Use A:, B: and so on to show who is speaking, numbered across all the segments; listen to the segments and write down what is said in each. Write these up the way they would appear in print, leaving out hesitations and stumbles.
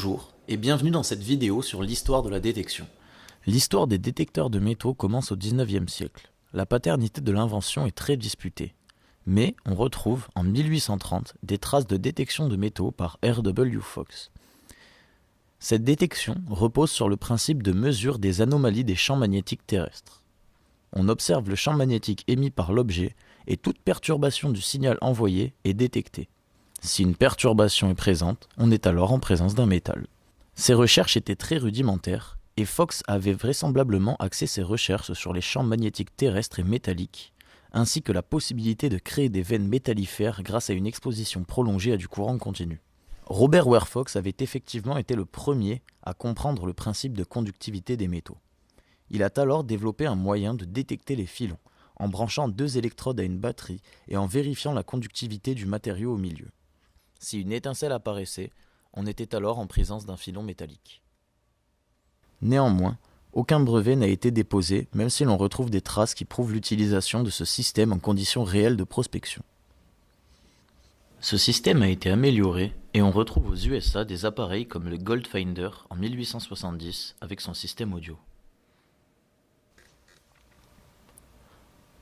A: Bonjour et bienvenue dans cette vidéo sur l'histoire de la détection. L'histoire des détecteurs de métaux commence au XIXe siècle. La paternité de l'invention est très disputée. Mais on retrouve en 1830 des traces de détection de métaux par R.W. Fox. Cette détection repose sur le principe de mesure des anomalies des champs magnétiques terrestres. On observe le champ magnétique émis par l'objet et toute perturbation du signal envoyé est détectée. Si une perturbation est présente, on est alors en présence d'un métal. Ces recherches étaient très rudimentaires et Fox avait vraisemblablement axé ses recherches sur les champs magnétiques terrestres et métalliques, ainsi que la possibilité de créer des veines métallifères grâce à une exposition prolongée à du courant continu. Robert Ware Fox avait effectivement été le premier à comprendre le principe de conductivité des métaux. Il a alors développé un moyen de détecter les filons, en branchant deux électrodes à une batterie et en vérifiant la conductivité du matériau au milieu. Si une étincelle apparaissait, on était alors en présence d'un filon métallique. Néanmoins, aucun brevet n'a été déposé, même si l'on retrouve des traces qui prouvent l'utilisation de ce système en conditions réelles de prospection. Ce système a été amélioré et on retrouve aux USA des appareils comme le Goldfinder en 1870 avec son système audio.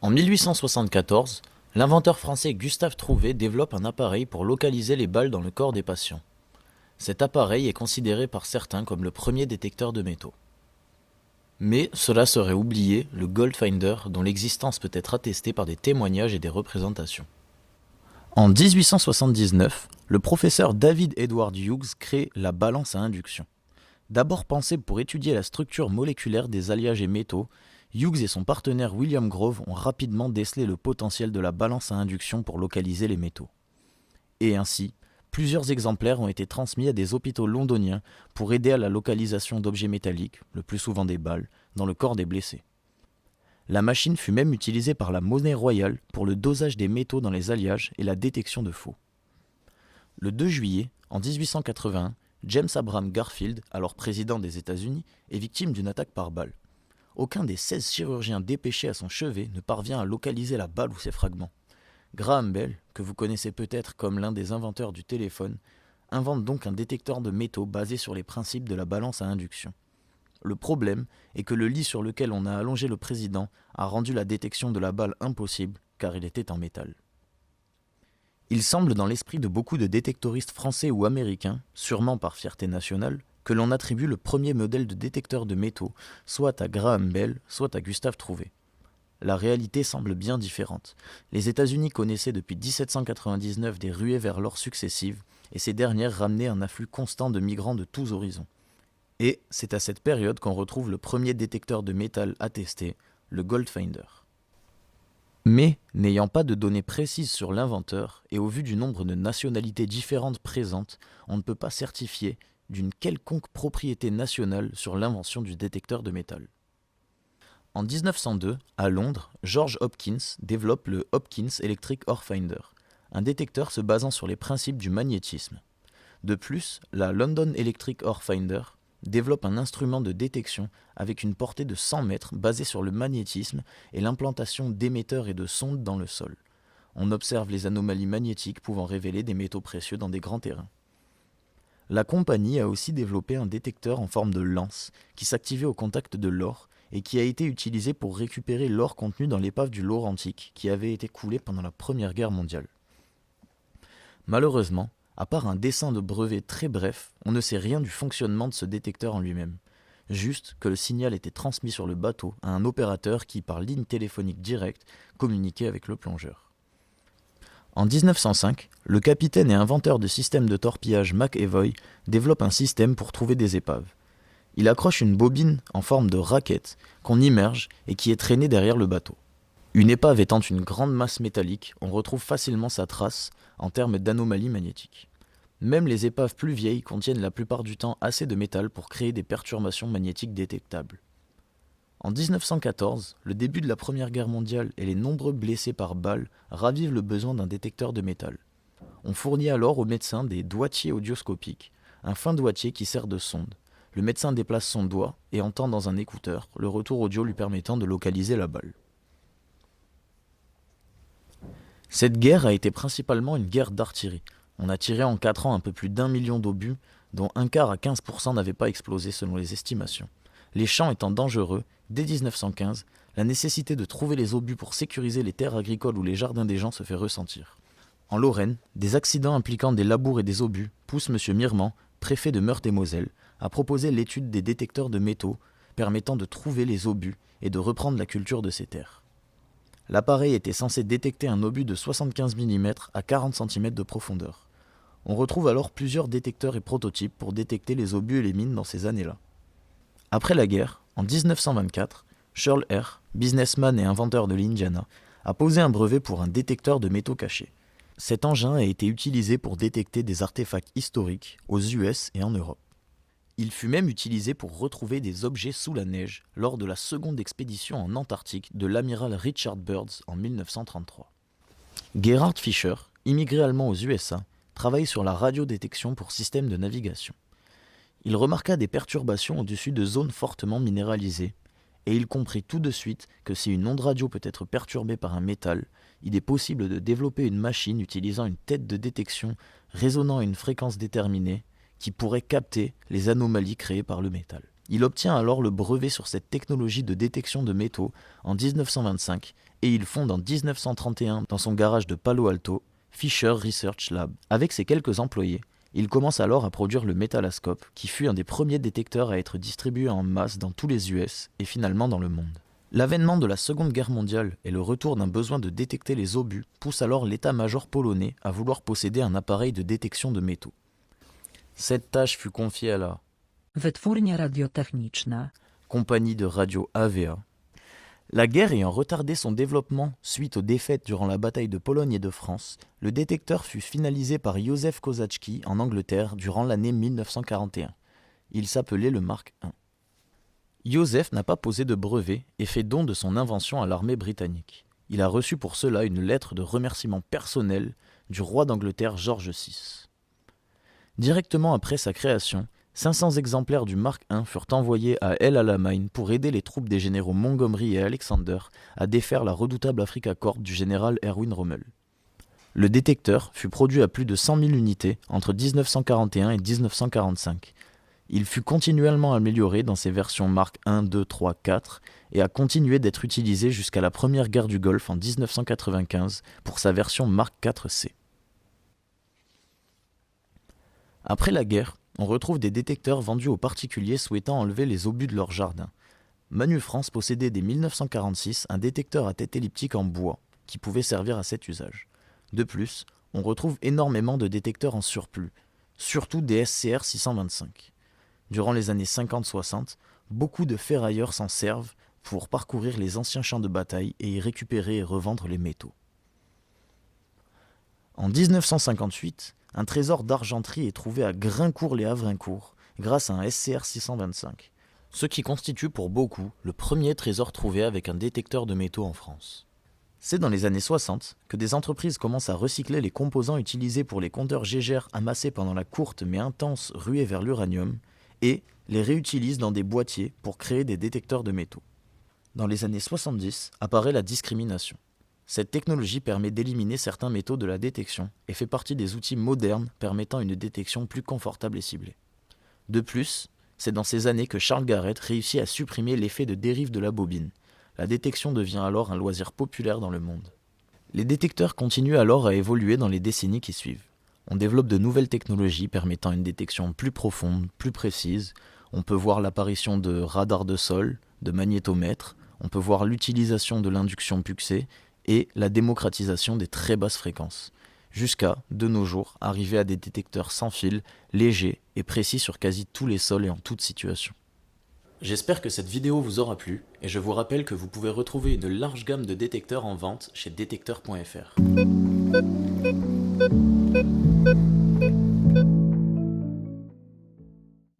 A: En 1874, l'inventeur français Gustave Trouvé développe un appareil pour localiser les balles dans le corps des patients. Cet appareil est considéré par certains comme le premier détecteur de métaux. Mais cela serait oublié le Goldfinder dont l'existence peut être attestée par des témoignages et des représentations. En 1879, le professeur David Edward Hughes crée la balance à induction. D'abord pensée pour étudier la structure moléculaire des alliages et métaux, Hughes et son partenaire William Grove ont rapidement décelé le potentiel de la balance à induction pour localiser les métaux. Et ainsi, plusieurs exemplaires ont été transmis à des hôpitaux londoniens pour aider à la localisation d'objets métalliques, le plus souvent des balles, dans le corps des blessés. La machine fut même utilisée par la monnaie royale pour le dosage des métaux dans les alliages et la détection de faux. Le 2 juillet, en 1881, James Abraham Garfield, alors président des États-Unis, est victime d'une attaque par balle. Aucun des 16 chirurgiens dépêchés à son chevet ne parvient à localiser la balle ou ses fragments. Graham Bell, que vous connaissez peut-être comme l'un des inventeurs du téléphone, invente donc un détecteur de métaux basé sur les principes de la balance à induction. Le problème est que le lit sur lequel on a allongé le président a rendu la détection de la balle impossible car il était en métal. Il semble dans l'esprit de beaucoup de détectoristes français ou américains, sûrement par fierté nationale, que l'on attribue le premier modèle de détecteur de métaux soit à Graham Bell, soit à Gustave Trouvé. La réalité semble bien différente. Les États-Unis connaissaient depuis 1799 des ruées vers l'or successives, et ces dernières ramenaient un afflux constant de migrants de tous horizons. Et c'est à cette période qu'on retrouve le premier détecteur de métal attesté, le Goldfinder. Mais, n'ayant pas de données précises sur l'inventeur, et au vu du nombre de nationalités différentes présentes, on ne peut pas certifier d'une quelconque propriété nationale sur l'invention du détecteur de métal. En 1902, à Londres, George Hopkins développe le Hopkins Electric Ore Finder, un détecteur se basant sur les principes du magnétisme. De plus, la London Electric Ore Finder développe un instrument de détection avec une portée de 100 mètres basé sur le magnétisme et l'implantation d'émetteurs et de sondes dans le sol. On observe les anomalies magnétiques pouvant révéler des métaux précieux dans des grands terrains. La compagnie a aussi développé un détecteur en forme de lance qui s'activait au contact de l'or et qui a été utilisé pour récupérer l'or contenu dans l'épave du Laurentique qui avait été coulée pendant la Première Guerre mondiale. Malheureusement, à part un dessin de brevet très bref, on ne sait rien du fonctionnement de ce détecteur en lui-même. Juste que le signal était transmis sur le bateau à un opérateur qui, par ligne téléphonique directe, communiquait avec le plongeur. En 1905, le capitaine et inventeur de systèmes de torpillage McEvoy développe un système pour trouver des épaves. Il accroche une bobine en forme de raquette qu'on immerge et qui est traînée derrière le bateau. Une épave étant une grande masse métallique, on retrouve facilement sa trace en termes d'anomalies magnétiques. Même les épaves plus vieilles contiennent la plupart du temps assez de métal pour créer des perturbations magnétiques détectables. En 1914, le début de la Première Guerre mondiale et les nombreux blessés par balles ravivent le besoin d'un détecteur de métal. On fournit alors aux médecins des doigtiers audioscopiques, un fin doigtier qui sert de sonde. Le médecin déplace son doigt et entend dans un écouteur, le retour audio lui permettant de localiser la balle. Cette guerre a été principalement une guerre d'artillerie. On a tiré en 4 ans un peu plus d'1 million d'obus, dont un quart à 15% n'avaient pas explosé selon les estimations. Les champs étant dangereux, dès 1915, la nécessité de trouver les obus pour sécuriser les terres agricoles ou les jardins des gens se fait ressentir. En Lorraine, des accidents impliquant des labours et des obus poussent M. Mirmand, préfet de Meurthe-et-Moselle, à proposer l'étude des détecteurs de métaux permettant de trouver les obus et de reprendre la culture de ces terres. L'appareil était censé détecter un obus de 75 mm à 40 cm de profondeur. On retrouve alors plusieurs détecteurs et prototypes pour détecter les obus et les mines dans ces années-là. Après la guerre, en 1924, Shirl Herr, businessman et inventeur de l'Indiana, a posé un brevet pour un détecteur de métaux cachés. Cet engin a été utilisé pour détecter des artefacts historiques aux US et en Europe. Il fut même utilisé pour retrouver des objets sous la neige lors de la seconde expédition en Antarctique de l'amiral Richard Byrds en 1933. Gerhard Fischer, immigré allemand aux USA, travaille sur la radiodétection pour systèmes de navigation. Il remarqua des perturbations au-dessus de zones fortement minéralisées, et il comprit tout de suite que si une onde radio peut être perturbée par un métal, il est possible de développer une machine utilisant une tête de détection résonnant à une fréquence déterminée qui pourrait capter les anomalies créées par le métal. Il obtient alors le brevet sur cette technologie de détection de métaux en 1925 et il fonde en 1931 dans son garage de Palo Alto Fisher Research Lab. Avec ses quelques employés, il commence alors à produire le métallascope qui fut un des premiers détecteurs à être distribué en masse dans tous les US et finalement dans le monde. L'avènement de la Seconde Guerre mondiale et le retour d'un besoin de détecter les obus poussent alors l'état-major polonais à vouloir posséder un appareil de détection de métaux. Cette tâche fut confiée à la
B: Wytwórnia radiotechniczna,
A: compagnie de radio AVA. La guerre ayant retardé son développement suite aux défaites durant la bataille de Pologne et de France, le détecteur fut finalisé par Józef Kozaczki en Angleterre durant l'année 1941. Il s'appelait le Mark I. Józef n'a pas posé de brevet et fait don de son invention à l'armée britannique. Il a reçu pour cela une lettre de remerciement personnel du roi d'Angleterre George VI. Directement après sa création, 500 exemplaires du Mark I furent envoyés à El Alamein pour aider les troupes des généraux Montgomery et Alexander à défaire la redoutable Afrika Korps du général Erwin Rommel. Le détecteur fut produit à plus de 100 000 unités entre 1941 et 1945. Il fut continuellement amélioré dans ses versions Mark I, II, III, IV et a continué d'être utilisé jusqu'à la première guerre du Golfe en 1995 pour sa version Mark IV-C. Après la guerre, on retrouve des détecteurs vendus aux particuliers souhaitant enlever les obus de leur jardin. Manu France possédait dès 1946 un détecteur à tête elliptique en bois qui pouvait servir à cet usage. De plus, on retrouve énormément de détecteurs en surplus, surtout des SCR 625. Durant les années 50-60, beaucoup de ferrailleurs s'en servent pour parcourir les anciens champs de bataille et y récupérer et revendre les métaux. En 1958, un trésor d'argenterie est trouvé à Graincourt-les-Havrincourt grâce à un SCR 625, ce qui constitue pour beaucoup le premier trésor trouvé avec un détecteur de métaux en France. C'est dans les années 60 que des entreprises commencent à recycler les composants utilisés pour les compteurs Geiger amassés pendant la courte mais intense ruée vers l'uranium et les réutilisent dans des boîtiers pour créer des détecteurs de métaux. Dans les années 70 apparaît la discrimination. Cette technologie permet d'éliminer certains métaux de la détection et fait partie des outils modernes permettant une détection plus confortable et ciblée. De plus, c'est dans ces années que Charles Garrett réussit à supprimer l'effet de dérive de la bobine. La détection devient alors un loisir populaire dans le monde. Les détecteurs continuent alors à évoluer dans les décennies qui suivent. On développe de nouvelles technologies permettant une détection plus profonde, plus précise. On peut voir l'apparition de radars de sol, de magnétomètres, on peut voir l'utilisation de l'induction pulsée et la démocratisation des très basses fréquences, jusqu'à, de nos jours, arriver à des détecteurs sans fil, légers et précis sur quasi tous les sols et en toute situation. J'espère que cette vidéo vous aura plu, et je vous rappelle que vous pouvez retrouver une large gamme de détecteurs en vente chez détecteur.fr.